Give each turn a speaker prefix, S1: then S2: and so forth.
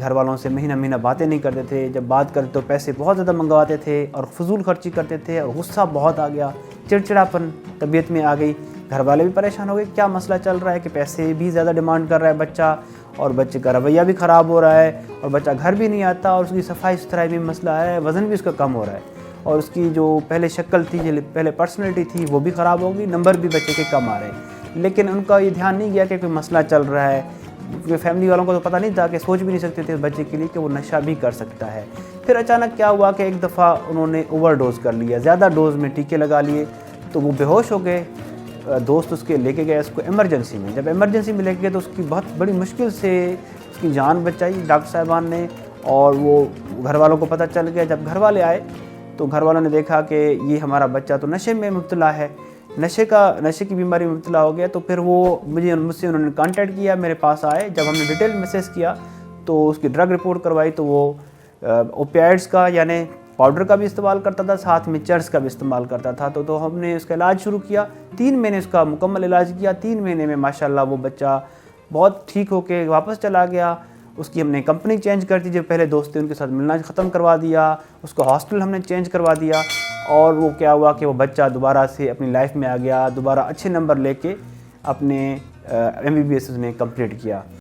S1: گھر والوں سے مہینہ مہینہ باتیں نہیں کرتے تھے، جب بات کرتے تو پیسے بہت زیادہ منگواتے تھے اور فضول خرچی کرتے تھے، اور غصہ بہت آ گیا، چڑچڑاپن طبیعت میں آ گئی۔ گھر والے بھی پریشان ہو گئے، کیا مسئلہ چل رہا ہے کہ پیسے بھی زیادہ ڈیمانڈ کر رہا ہے بچہ، اور بچے کا رویہ بھی خراب ہو رہا ہے، اور بچہ گھر بھی نہیں آتا، اور اس کی صفائی ستھرائی بھی مسئلہ ہے، وزن بھی اس کا کم ہو رہا ہے، اور اس کی جو پہلے شکل تھی، جو پہلے پرسنالٹی تھی، وہ بھی خراب ہوگی، نمبر بھی بچے کے کم آ رہے ہیں۔ لیکن ان کا یہ دھیان نہیں گیا کہ کوئی مسئلہ چل رہا ہے، کیونکہ فیملی والوں کو تو پتہ نہیں تھا، کہ سوچ بھی نہیں سکتے تھے اس بچے کے لیے کہ وہ نشہ بھی کر سکتا ہے۔ پھر اچانک کیا ہوا کہ ایک دفعہ انہوں نے اوور ڈوز کر لیا، زیادہ ڈوز میں ٹیکے لگا لیے، تو وہ بے ہوش ہو گئے۔ دوست اس کے لے کے گئے اس کو ایمرجنسی میں، جب ایمرجنسی میں لے کے گئے تو اس کی بہت بڑی مشکل سے اس کی جان بچائی ڈاکٹر صاحبان نے، اور وہ گھر والوں کو پتہ چل گیا۔ جب گھر والے آئے تو گھر والوں نے دیکھا کہ یہ ہمارا بچہ تو نشے میں مبتلا ہے، نشے کی بیماری میں مبتلا ہو گیا۔ تو پھر وہ مجھ سے انہوں نے کانٹیکٹ کیا، میرے پاس آئے، جب ہم نے ڈیٹیل میسج کیا تو اس کی ڈرگ رپورٹ کروائی، تو وہ اوپیائڈس کا یعنی پاؤڈر کا بھی استعمال کرتا تھا، ساتھ میں چرس کا بھی استعمال کرتا تھا۔ تو ہم نے اس کا علاج شروع کیا، 3 مہینے اس کا مکمل علاج کیا۔ 3 مہینے میں ماشاءاللہ وہ بچہ بہت ٹھیک ہو کے واپس چلا گیا۔ اس کی ہم نے کمپنی چینج کر دی، جو پہلے دوست تھے ان کے ساتھ ملنا ختم کروا دیا، اس کو ہاسٹل ہم نے چینج کروا دیا، اور وہ کیا ہوا کہ وہ بچہ دوبارہ سے اپنی لائف میں آ گیا، دوبارہ اچھے نمبر لے کے اپنے MBBS نے کمپلیٹ کیا۔